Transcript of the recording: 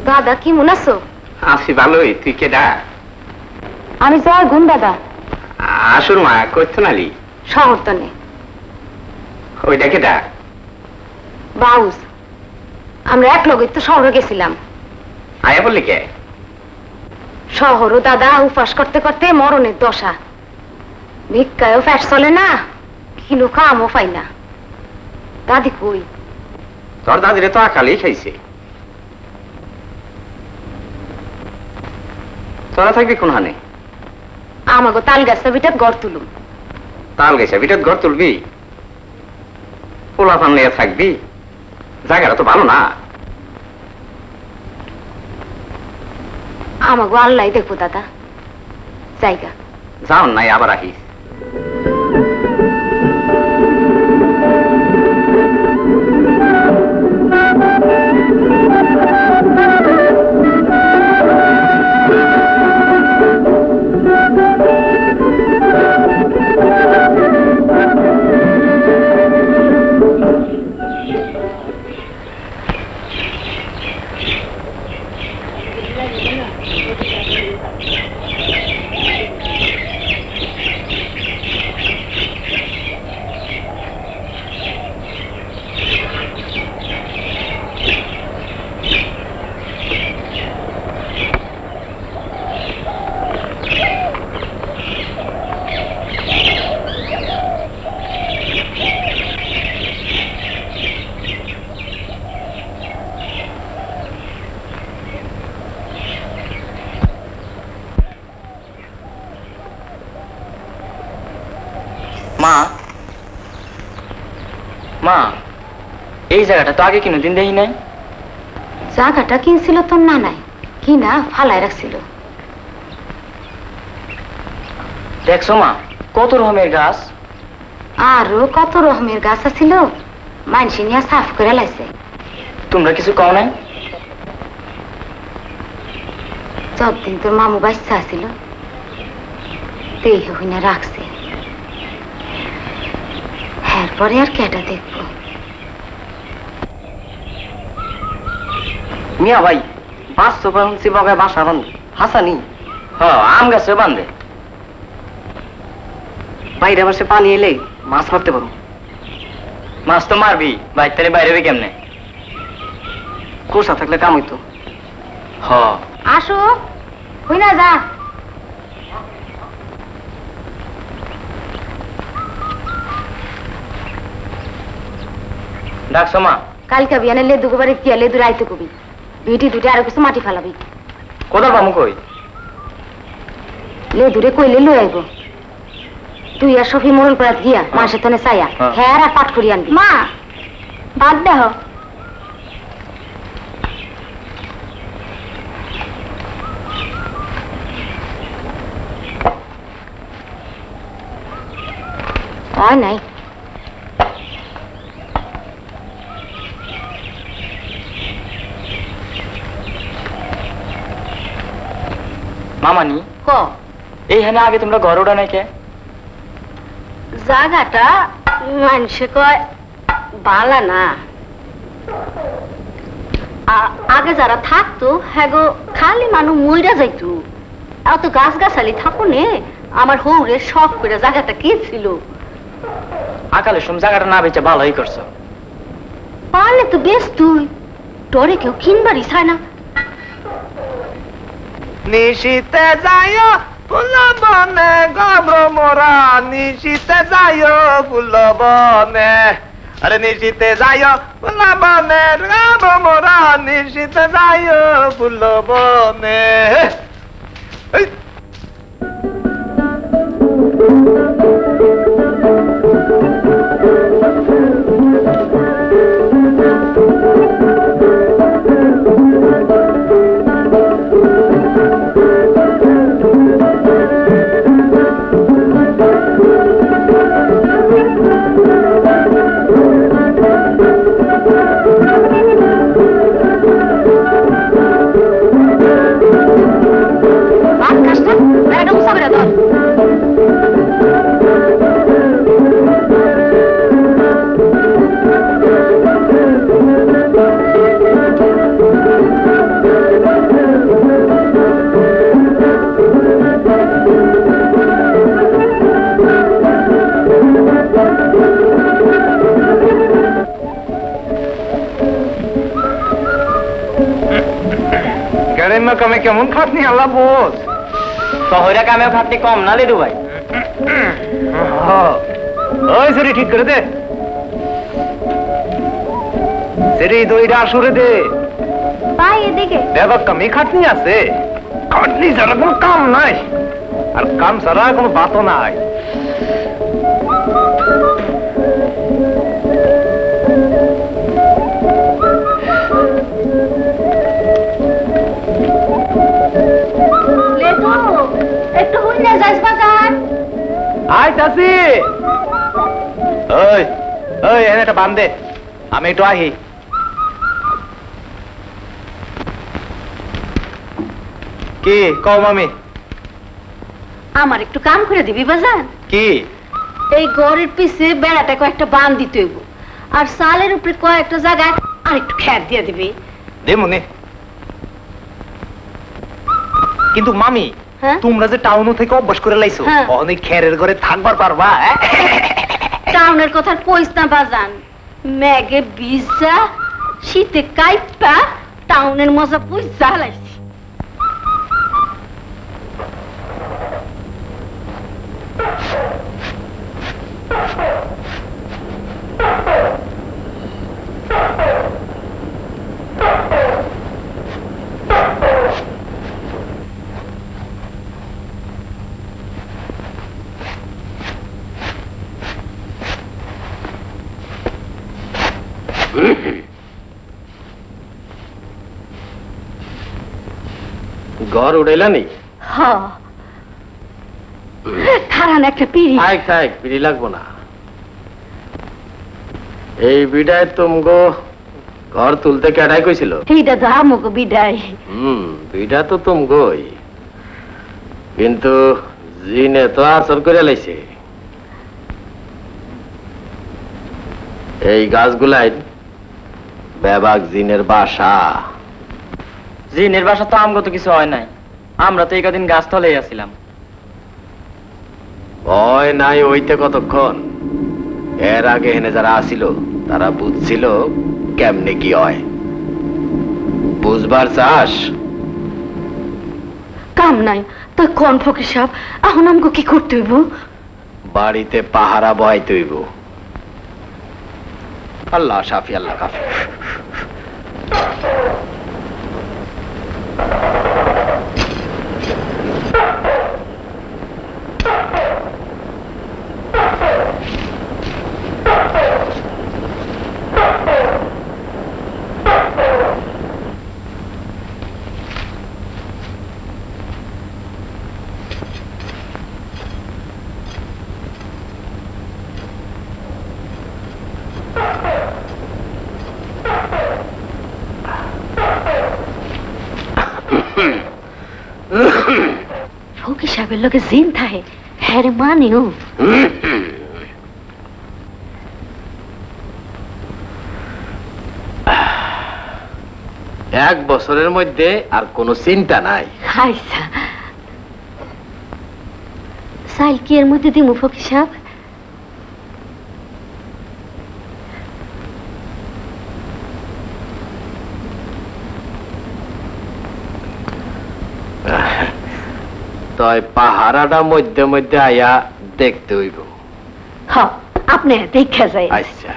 দাদা কি মনে আছো? আছি ভালোই, তুই কেডা? আমি জয় গুণ দাদা। আসুর মা করতো নালি শহর তনে। ওইটা কেডা? বাউস। আমরা এক লগে তো শহরে গেছিলাম। আয়া বললি কে? শহরও দাদা উপাস করতে করতে মরণের দশা। ভিক্ষায়ও ফ্যাট চলে না, কিলো কামও পাই না। দাদি কই? তোর দাদিরে তো আকালেই খাইছে। তোরা থাকবি কোনখানে? আমাকে তাল গাছের ভিতর গড় তুলুম। তাল গাছের ভিতর ঘর তুলবি? পোলা পান নিয়ে থাকবি? জায়গাটা তো ভালো না। আমাকে আল্লাহ দেখবো দাদা জায়গা। যাও নাই আবার আহিস। মা, এই জায়গাটা তো আগে কোনোদিন দেখি নাই। জায়গাটা কিনছিল তোর নানাই, কিনা ফালাই রাখছিল। দেখছো মা, কত রকমের গাছ। আরো কত রকমের গাছ আছিল, মানসি নিয়ে সাফ করে লাইছে। তোমরা কিছু কও নাই? যতদিন তোর মামু বাচ্চা আছিল দেহ হইনা রাখছে। এরপরে আর কেটা দেখবো। মিয়া ভাই, বাঁচছো শুনছি বগায় বাসা বান্ধে হাসানি। আম গাছে বান্ধে। বাইরে বসে পানি এলে মাছ মারতে পারো। মাছ তো মারবি, বাইরে বাইরে কেমনে? কোষা থাকলে কাম হইতো। আসো হই না যা। ডাকছো মা? কালকে বিয়ানে লেদু গোবারে গিয়া লেদু রাইতে কবি ভিটি দুটি আরো কিছু মাটি ফালাবি। কোথাও পামু কই? লেদুরে কইলে লই আইব। তুই আর সফি মরল পাড়াত গিয়া মাসে তনে চাইয়া হ্যাঁ আর পাট করি আনবি। মা বাদ দেহ। হয় নাই। মামানি ক এইখানে আগে তোমরা ঘর ওঠা নাই কে? জায়গাটা মানুষে কয় বালা না। আগে যারা থাকতো হ্যাঁ গো খালি মানুষ মইরা যাইতো। এত গাছ গাছালি থাকো নে। আমার হৌরে শখ করে জায়গাটা কে ছিল। আকালে সোম জায়গাটা না বেচে ভালোই করছো। পারলে তো বেশ তুই ডরে কেউ কিনবারই চায় না। নিশিতে যায় ফুল বনে গব্র মোরা, নিশিতে যায় ফুল বনে। আরে নিশিতে যায় ফুল বনে গব্র মোরা, নিশিতে যায় ফুল বনে। গ্রাম্য কামে কেমন খাটনি আল্লাহ বোঝ। শহরে কামেও খাটনি কম না লিডু ভাই। ওই সেরি ঠিক করে দে, সেরি দইটা আসরে দে। ভাই এদিকে দেবা কামে খাটনি আছে, খাটনি ছাড়া কোনো কাম নাই, আর কাম ছাড়া কোনো বাতও নাই। একটু হইলে যাইস বাজার। আইতাছি। ওই ওই এনে একটা বান দে, আমি একটু আহি। কি কও মামি? আমার একটু কাম করে দিবি বাজার। কি? এই ঘরের পিছে বেড়াটা কয়েকটা বান দিতে হইব, আর সালের উপরে কয়েকটা জায়গায় আর একটু খ্যার দিয়ে দিবি। দে মনে। কিন্তু মামি, হ্যাঁ? তোমরা যে টাউন থেকে অভ্যাস করে লাইছো, হ্যাঁ। অনেক খেরের ঘরে থাকবার পারবা? টাউনের কথা কইস না বাজান, মেঘে ভিজা শীতে কাইপা টাউনের মজা বুঝা হালাইছি। ঘর উড়াইলানি? খারান একটা পিড়ি। থাক থাক, বিড়ি লাগবো না। এই বিদায় তুমগো ঘর তুলতে কেডাই কইছিল? এইটা তো আমগো বিদায়। বিড়া তো তুমগোই, কিন্তু জিনে তো আসর করে লাইছে। এই গাছগুলাই বেবাক জিনের বাসা। জিনের বাসা তো আমগো তো কিছু হয় নাই, আমরা তো এই কদিন গাছ তলেই আছিলাম। ভয় নাই ওইতে কতক্ষণ, এর আগে হেনে যারা আসিল তারা বুঝছিল কেমনে কি হয়। বুঝবার চাস? কাম নাই তা কোন ফকির সাহেব, এখন আমগো কি করতে হইব? বাড়িতে পাহারা বহাইতে হইব। আল্লাহ সাফি আল্লাহ কাফি। ফকির সাহেবের লোকে জিন থাকে, হ্যাঁ রে মানেও। এক বছরের মধ্যে আর কোনো চিন্তা নাই। আচ্ছা, সাইল কি এর মধ্যে দিমু ফকির সাহেব? তয় পাহারাটা মধ্যে মধ্যে আয়া দেখতে হইব। হ্যাঁ, আপনি দেখা যায়। আচ্ছা।